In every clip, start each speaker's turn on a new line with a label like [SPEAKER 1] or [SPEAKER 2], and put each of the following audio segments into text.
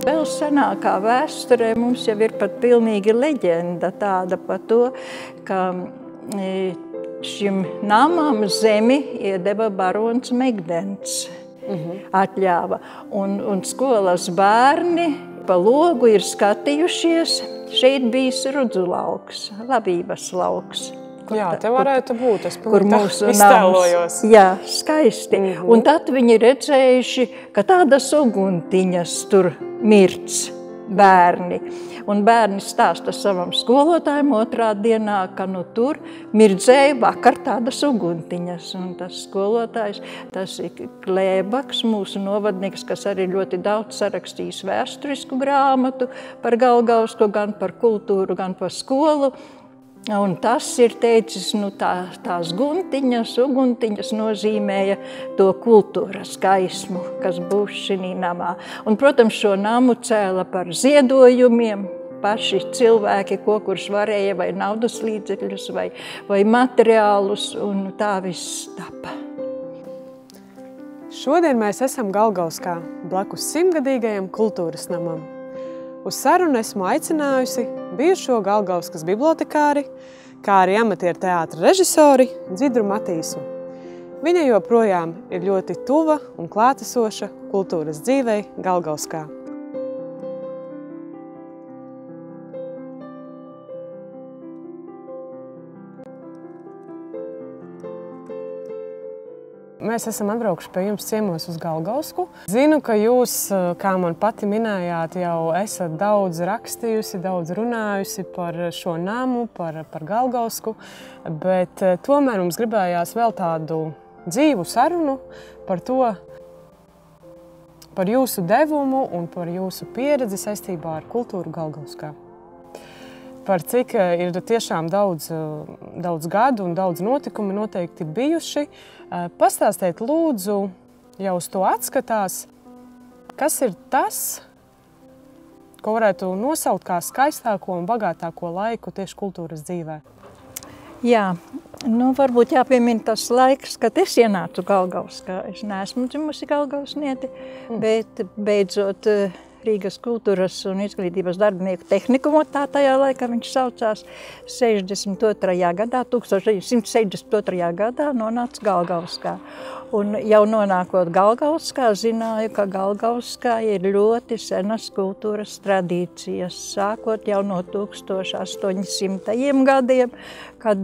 [SPEAKER 1] Vēl senākā vēsturē mums jau ir pat pilnīgi leģenda tāda par to, ka šim namam zemi iedeva barons Megdens. Atļāva. Un skolas bērni pa logu ir skatījušies. Šeit bijis Rudzu lauks, labības lauks.
[SPEAKER 2] Jā, te varētu būt, es
[SPEAKER 1] kur mūsu
[SPEAKER 2] iztēlojos.
[SPEAKER 1] Jā, skaisti. Un tad viņi redzējuši, ka tādas uguntiņas tur mirts bērni. Un bērni stāsta savam skolotājiem otrā dienā, ka tur mirdzēja vakar tādas uguntiņas. Un tas skolotājs, tas ir Klēbaks, mūsu novadnieks, kas arī ļoti daudz sarakstījis vēsturisku grāmatu par Galgausku, gan par kultūru, gan par skolu. Un tas ir teicis, tās guntiņas, uguntiņas nozīmēja to kultūras gaismu, kas būs šī namā. Un, protams, šo namu cēla par ziedojumiem. Paši cilvēki, kurš varēja vai naudas līdzekļus, vai materiālus, un tā viss tapa.
[SPEAKER 2] Šodien mēs esam Galgauskā, blakus 100-gadīgajam kultūras namam. Uz sarunu esmu aicinājusi bijušo Galgauskas bibliotekāri, kā arī amatieru teātra režisori Dzidru Matīsu. Viņa joprojām ir ļoti tuva un klātesoša kultūras dzīvei Galgauskā. Mēs esam atbraukuši pie jums ciemos uz Galgausku. Zinu, ka jūs, kā man pati minējāt, jau esat daudz rakstījusi, daudz runājusi par šo namu, par Galgausku, bet tomēr mums gribējās vēl tādu dzīvu sarunu par to, par jūsu devumu un par jūsu pieredzi saistībā ar kultūru Galgauskā. Par cik ir tiešām daudz gadu un daudz notikumu noteikti bijuši. Pastāstiet lūdzu, jau uz to atskatās, kas ir tas, ko varētu nosaukt kā skaistāko un bagātāko laiku tieši kultūras dzīvē?
[SPEAKER 1] Jā, varbūt jāpiemina tas laiks, kad es ienācu Galgauskā. Es neesmu dzimusi galgausnieti, bet beidzot Rīgas kultūras un izglītības darbinieku tehnikumu, tajā laikā viņš saucās, 1962. gadā nonāca Galgauskā. Un jau nonākot Galgauskā, zināju, ka Galgauskā ir ļoti senas kultūras tradīcijas, sākot jau no 1800. gadiem, kad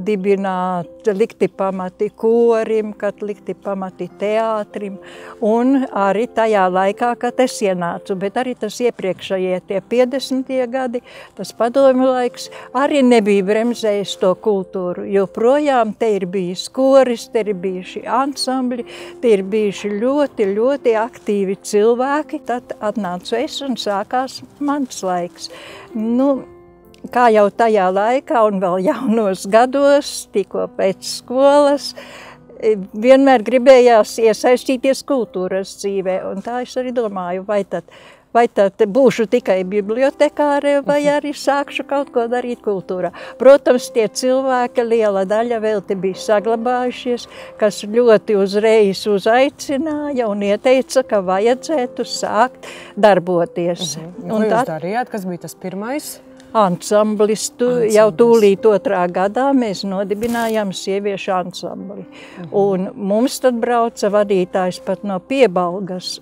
[SPEAKER 1] likti pamati korim, kad likti pamati teātrim, un arī tajā laikā, kad es ienācu, bet arī tas iepriekšējie tie 50. gadi, tas padomju laiks, arī nebija bremzējis to kultūru, jo projām te ir bijis koris, te ir bijuši ansambļi, te ir bijuši ļoti, ļoti aktīvi cilvēki. Tad atnācu es un sākās mans laiks. Kā jau tajā laikā un vēl jaunos gados, tikko pēc skolas, vienmēr gribējās iesaistīties kultūras dzīvē. Un tā es arī domāju, vai tad būšu tikai bibliotekāre, vai arī sākšu kaut ko darīt kultūrā. Protams, tie cilvēki, liela daļa vēl te bija saglabājušies, kas ļoti uzreiz uzaicināja un ieteica, ka vajadzētu sākt darboties.
[SPEAKER 2] Ko jūs darījāt? Kas bija tas pirmais?
[SPEAKER 1] Ansamblis. Jau tūlīt 2. gadā mēs nodibinājām sieviešu ansambli. Un mums tad brauca vadītājs pat no Piebalgas.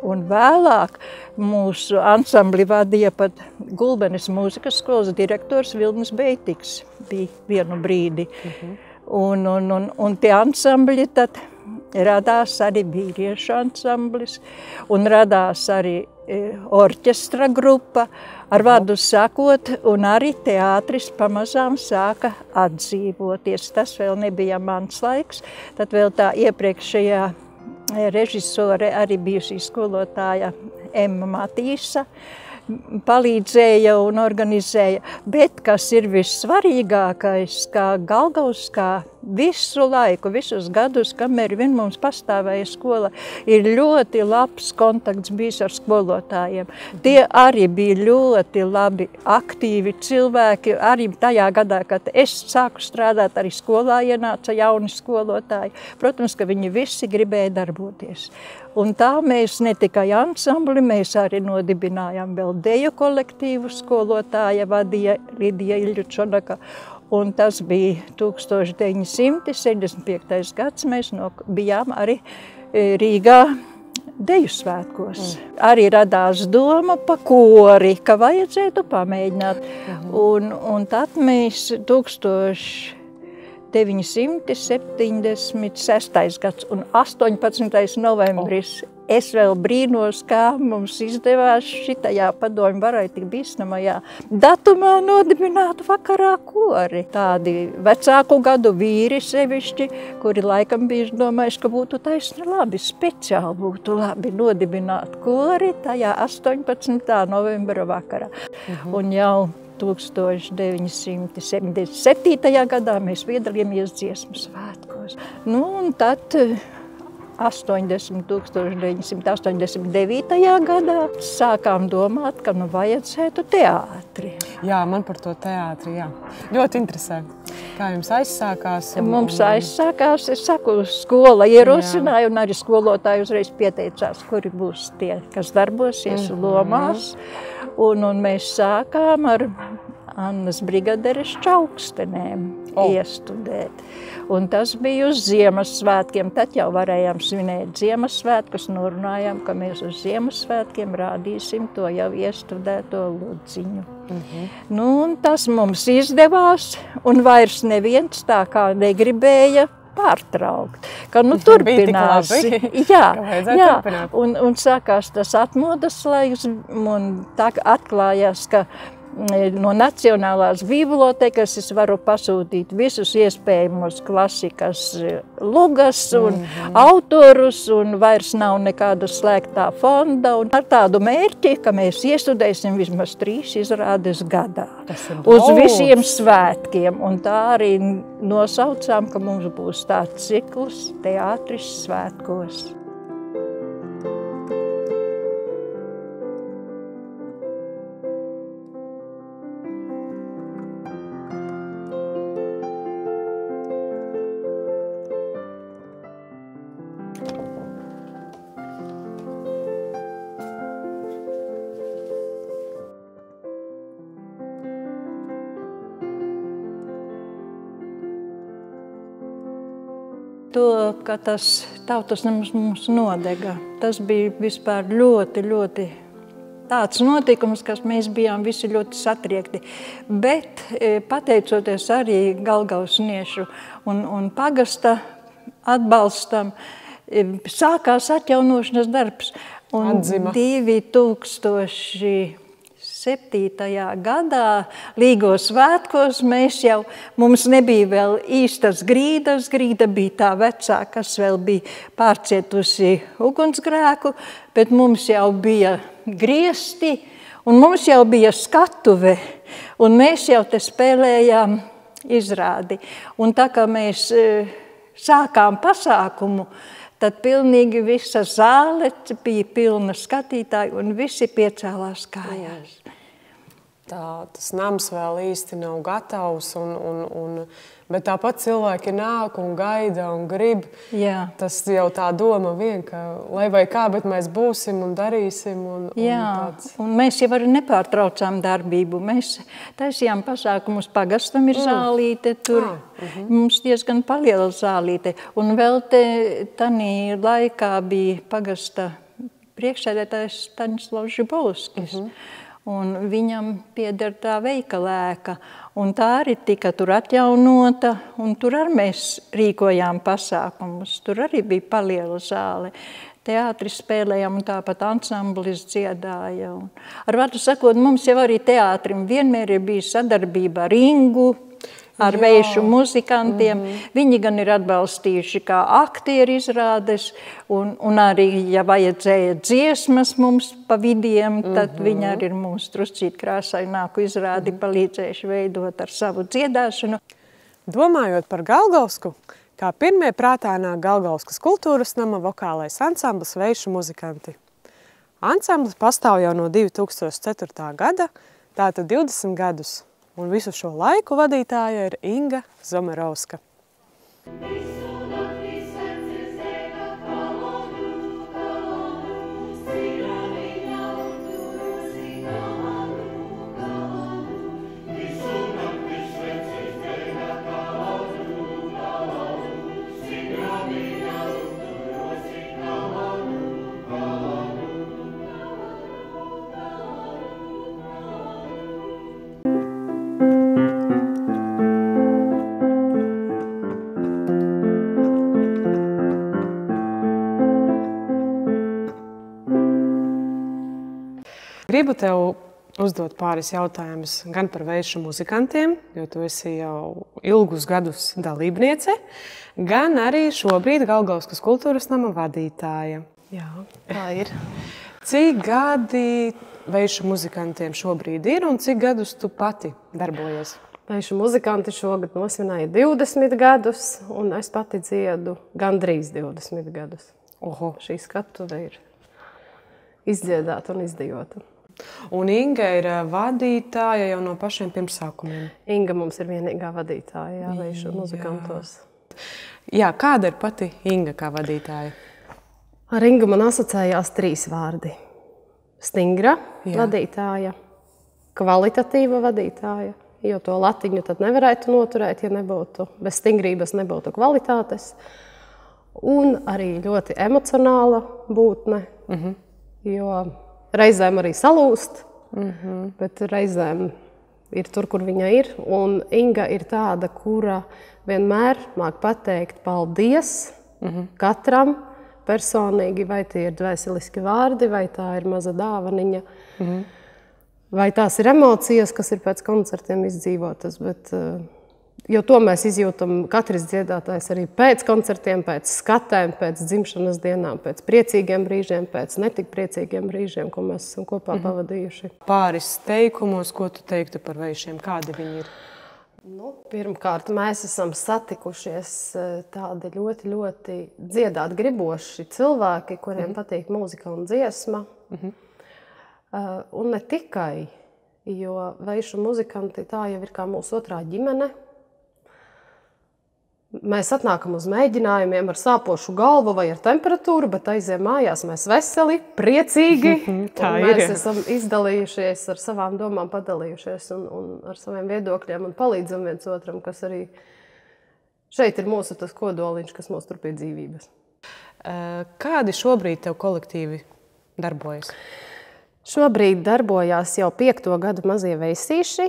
[SPEAKER 1] Un vēlāk mūsu ansambli vadīja pat Gulbenes mūzikas skolas direktors Vilnis Beitiks bija vienu brīdi. Un tie ansambļi tad radās arī vīriešu ansamblis un radās arī orķestra grupa, ar vārdu sakot, un arī teātris pamazām sāka atdzīvoties. Tas vēl nebija mans laiks, tad vēl tā iepriekšējā režisore, arī bijusī skolotāja Emma Matīsa, palīdzēja un organizēja. Bet, kas ir vissvarīgākais, kā Galgauskā visu laiku, visus gadus, kamēr vien mums pastāvēja skola, ir ļoti labs kontakts bijis ar skolotājiem. Tie arī bija ļoti labi, aktīvi cilvēki. Arī tajā gadā, kad es sāku strādāt, arī skolā ienāca jauni skolotāji. Protams, ka viņi visi gribēja darboties. Un tā mēs ne tikai ansambli, mēs arī nodibinājām vēl deju kolektīvu, skolotāja vadīja Lidija Iļučonaka. Un tas bija 1975. gads, mēs bijām arī Rīgā deju svētkos. Arī radās doma pa kori, ka vajadzētu pamēģināt. Un tad mēs 1976. gads un 18. novembris. Es vēl brīnos, kā mums izdevās šitajā padomju varai tik bīstamajā datumā nodibināt vakarā kori. Tādi vecāku gadu vīri sevišķi, kuri laikam bija domājuši, ka būtu taisni labi, speciāli būtu labi nodibināt kori tajā 18. novembra vakarā. Un jau 1977. gadā mēs piedalījāmies dziesmu svētkos. Nu, un tad 1989. gadā sākām domāt, ka vajadzētu teātri.
[SPEAKER 2] Jā, man par to teātri, jā. Ļoti interesē. Kā jums aizsākās?
[SPEAKER 1] Mums aizsākās, es saku, skola ierosināja un arī skolotāji uzreiz pieteicās, kuri būs tie, kas darbosies lomās. Un mēs sākām ar Annas brigaderes Čaukstenēm iestudēt. Un tas bija uz Ziemassvētkiem. Tad jau varējām svinēt Ziemassvētkus, norunājām, ka mēs uz Ziemassvētkiem rādīsim to jau iestudēto Ludziņu. Nu, un tas mums izdevās, un vairs neviens tā kā negribēja pārtraukt, ka turpinās. Jā, un sākās tas atmodas laiks, un tā atklājās, ka no Nacionālās bibliotekas es varu pasūtīt visus iespējamos klasikas lugas un autorus, un vairs nav nekāda slēgtā fonda. Un ar tādu mērķi, ka mēs iestudēsim vismaz 3 izrādes gadā. Uz visiem svētkiem. Un tā arī nosaucām, ka mums būs tāds cikls teātris svētkos. To, ka tas tautas nams mums nodega, tas bija vispār ļoti, ļoti tāds notikums, kas mēs bijām visi ļoti satriekti. Bet pateicoties arī galgausniešu un pagasta atbalstam, sākās atjaunošanas darbs. Un 2007. gadā Līgo svētkos mums nebija vēl īstas grīdas. Grīda bija tā vecā, kas vēl bija pārcietusi ugunsgrēku, bet mums jau bija griesti un mums jau bija skatuve, un mēs jau te spēlējām izrādi. Un tā kā mēs sākām pasākumu, tad pilnīgi visa zāle bija pilna skatītāju, un visi piecēlās kājās.
[SPEAKER 2] Tas nams vēl īsti nav gatavs, bet tāpat cilvēki nāk un gaida un grib.
[SPEAKER 1] Jā.
[SPEAKER 2] Tas jau tā doma vien, ka lai vai kā, bet mēs būsim un darīsim.
[SPEAKER 1] Un mēs jau arī nepārtraucām darbību. Mēs taisījām pasākumus, pagastam ir zālīte, tur mums diezgan paliela zālīte. Un vēl tanī laikā bija pagasta priekšsēdētājs Staņislavs Žibovskis. Un viņam pieder tā veikalēka, un tā arī tika tur atjaunota, un tur arī mēs rīkojām pasākumus. Tur arī bija paliela zāle. Teātris spēlējām, un tāpat ansamblis dziedāja. Ar vārdu sakot, mums jau arī teātrim vienmēr ir bijis sadarbība ar Ingu, ar vējušu muzikantiem. Viņi gan ir atbalstījuši kā aktieri izrādes, un arī, ja vajadzēja dziesmas mums pa vidiem, tad viņi arī ir mums druscīt krāsaināku izrādi palīdzējuši veidot ar savu dziedāšanu.
[SPEAKER 2] Domājot par Galgausku, kā pirmie prātā nāk Galgauskas kultūras nama vokālais ansamblis Veišu muzikanti. Ansamblis pastāv jau no 2004. gada, tātad 20 gadus, un visu šo laiku vadītāja ir Inga Zomerovska. Gribu tev uzdot pāris jautājumus gan par Veišu muzikantiem, jo tu esi jau ilgus gadus dalībniece, gan arī šobrīd Galgauskas kultūras nama vadītāja.
[SPEAKER 3] Jā, tā ir.
[SPEAKER 2] Cik gadi Veišu muzikantiem šobrīd ir un cik gadus tu pati darbojies?
[SPEAKER 3] Veišu muzikanti šogad nosvinēja 20 gadus, un es pati dziedu gandrīz 20 gadus.
[SPEAKER 2] Oho.
[SPEAKER 3] Šī skatuve ir izdziedāta un izdejota.
[SPEAKER 2] Un Inga ir vadītāja jau no pašiem pirmsākumiem.
[SPEAKER 3] Inga mums ir vienīgā vadītāja, Veišu muzikantos.
[SPEAKER 2] Jā, kāda ir pati Inga kā vadītāja?
[SPEAKER 3] Ar Ingu man asociējās 3 vārdi. Stingra vadītāja, kvalitatīva vadītāja, jo to latiņu tad nevarētu noturēt, ja nebūtu, bez stingrības nebūtu kvalitātes. Un arī ļoti emocionāla būtne, jo reizēm arī salūst, bet reizēm ir tur, kur viņa ir. Un Inga ir tāda, kura vienmēr māk pateikt paldies katram personīgi, vai tie ir dvēseliski vārdi, vai tā ir maza dāvaniņa, vai tās ir emocijas, kas ir pēc koncertiem izdzīvotas. Bet, jo to mēs izjūtam katrs dziedātājs arī pēc koncertiem, pēc skatēm, pēc dzimšanas dienām, pēc priecīgiem brīžiem, pēc netik priecīgiem brīžiem, ko mēs esam kopā pavadījuši.
[SPEAKER 2] Pāris teikumos, ko tu teiktu par Veišiem, kādi viņi ir?
[SPEAKER 3] Pirmkārt, mēs esam satikušies tādi ļoti, ļoti dziedāt griboši cilvēki, kuriem patīk mūzika un dziesma. Un ne tikai, jo Veišu muzikanti tā jau ir kā mūsu otrā ģimene. Mēs atnākam uz mēģinājumiem ar sāpošu galvu vai ar temperatūru, bet aiziem mājās mēs veseli, priecīgi. Mēs esam izdalījušies ar savām domām, padalījušies un ar saviem viedokļiem un palīdzam viens otram, kas arī šeit ir mūsu tas kodoliņš, kas mūs tur pie dzīvības.
[SPEAKER 2] Kādi šobrīd tev kolektīvi darbojas?
[SPEAKER 3] Šobrīd darbojās jau 5. gadu mazie veisīši,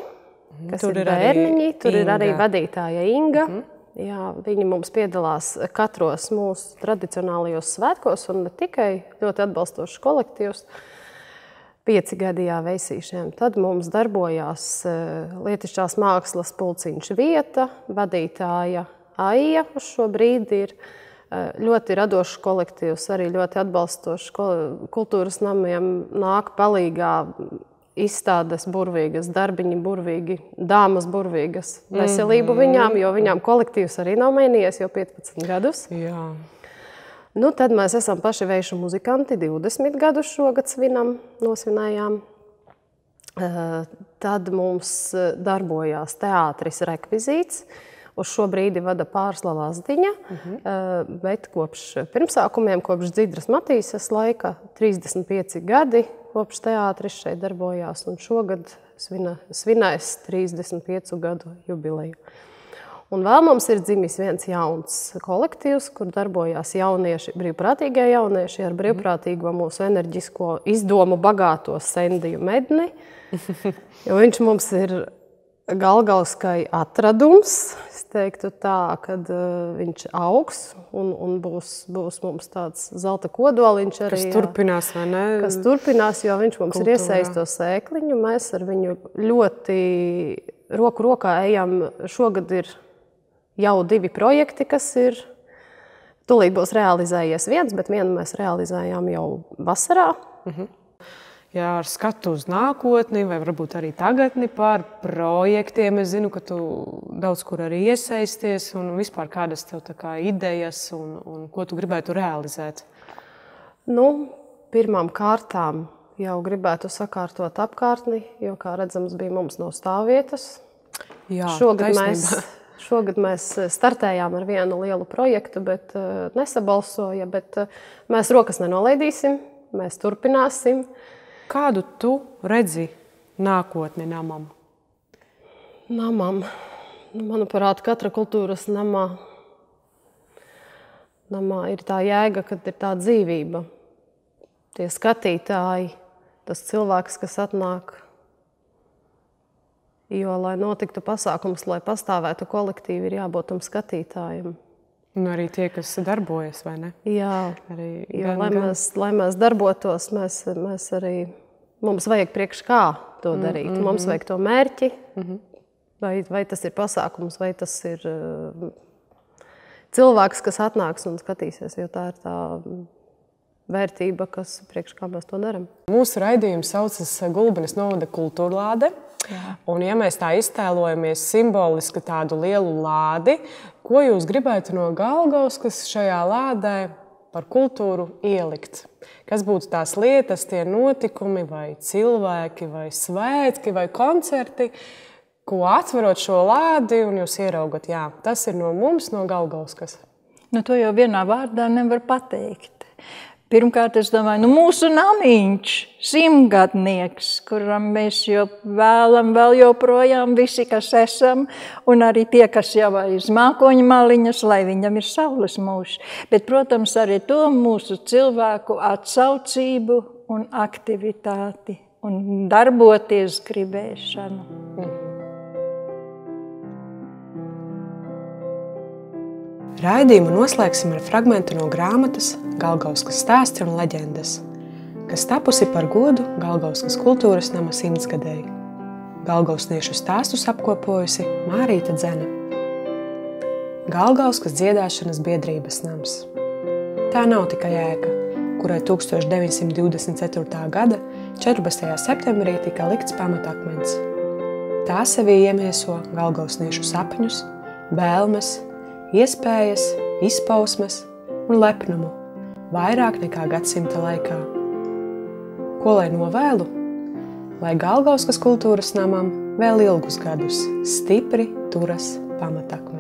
[SPEAKER 3] kas ir bērniņi. Tur ir arī vadītāja Inga. Jā, viņi mums piedalās katros mūsu tradicionālajos svētkos un ne tikai ļoti atbalstošs kolektīvs 5 gadījā veisīšiem. Tad mums darbojās lietišķās mākslas pulciņš Vieta, vadītāja Aija uz šo brīdi ir ļoti radošs kolektīvs, arī ļoti atbalstošs kultūras namiem nāk palīgā. Izstādes burvīgas, darbiņi burvīgi, dāmas burvīgas, veselību viņām, jo viņām kolektīvs arī nav mainījies jau 15 gadus.
[SPEAKER 2] Jā.
[SPEAKER 3] Tad mēs esam paši Veišu muzikanti, 20 gadus šogad nosvinējām. Tad mums darbojās teātris Rekvizīts. Uz šo brīdi vada Pārsla Lazdiņa, bet kopš pirmsākumiem, kopš Dzidras Matīsas laika, 35 gadi, kopš teātris šeit darbojās, un šogad svinēs 35 gadu jubileju. Un vēl mums ir dzimis viens jauns kolektīvs, kur darbojās jaunieši, brīvprātīgie jaunieši ar brīvprātīgo mūsu enerģisko izdomu bagāto Sendiju Medni, jo viņš mums ir Galgauskai atradums. Es teiktu tā, kad viņš augs un būs mums tāds zelta kodoliņš arī.
[SPEAKER 2] Kas turpinās, vai ne?
[SPEAKER 3] Kas turpinās, jo viņš mums ir iesējis to sēkliņu. Mēs ar viņu ļoti roku rokā ejam. Šogad ir jau 2 projekti, kas ir tūlīt būs realizējies viens, bet vienu mēs realizējām jau vasarā.
[SPEAKER 2] ar skatu uz nākotni, vai varbūt arī tagadni par projektiem. Es zinu, ka tu daudz kur arī iesaisties, un vispār kādas tev tā kā idejas, un ko tu gribētu realizēt?
[SPEAKER 3] Pirmām kārtām jau gribētu sakārtot apkārtni, jo, kā redzams, bija mums no stāvvietas.
[SPEAKER 2] Jā,
[SPEAKER 3] Šogad mēs startējām ar vienu lielu projektu, bet nesabalsoja, bet mēs rokas nenolaidīsim, mēs turpināsim.
[SPEAKER 2] Kādu tu redzi nākotni namam?
[SPEAKER 3] Namam. Manuprāt, katra kultūras namā ir tā jēga, kad ir tā dzīvība. Tie skatītāji, tas cilvēks, kas atnāk. Jo, lai notiktu pasākums, lai pastāvētu kolektīvi, ir jābūt tam skatītājiem.
[SPEAKER 2] Un arī tie, kas darbojas, vai ne?
[SPEAKER 3] Jā, lai mēs darbotos, mums vajag priekš kā to darīt. Mums vajag to mērķi, vai tas ir pasākums, vai tas ir cilvēks, kas atnāks un skatīsies, jo tā ir tā vērtība, kas priekš kā mēs to daram. Mūsu
[SPEAKER 2] raidījums saucas Gulbenes novada kultūrlāde. Un, ja mēs tā iztēlojamies simboliski tādu lielu lādi, ko jūs gribētu no Galgauskas šajā lādē par kultūru ielikt? Kas būtu tās lietas, tie notikumi, vai cilvēki, vai svētki, vai koncerti, ko atverot šo lādi un jūs ieraugat, jā, tas ir no mums, no Galgauskas?
[SPEAKER 1] To jau vienā vārdā nevar pateikt. Pirmkārt, es domāju, mūsu namiņš, 100-gadnieks, kuram mēs jau vēlam vēl joprojām visi, kas esam, un arī tie, kas jau aiz mākoņa maliņas, lai viņam ir saules mūžs. Bet, protams, arī to mūsu cilvēku atsaucību un aktivitāti un darboties gribēšanu.
[SPEAKER 2] Raidījumu noslēgsim ar fragmentu no grāmatas Galgauskas stāsti un leģendas, kas tapusi par godu Galgauskas kultūras nama 100-gadēji. Galgausniešu stāstus apkopojusi Mārīta Dzene. Galgauskas dziedāšanas biedrības nams. Tā nav tikai ēka, kurai 1924. gada 14. septembrī tika likts pamatakmens. Tā sevī iemieso galgausniešu sapņus, vēlmes, iespējas, izpausmes un lepnumu vairāk nekā gadsimta laikā. Ko lai novēlu? Lai Galgauskas kultūras namam vēl ilgus gadus stipri turas pamatakmens.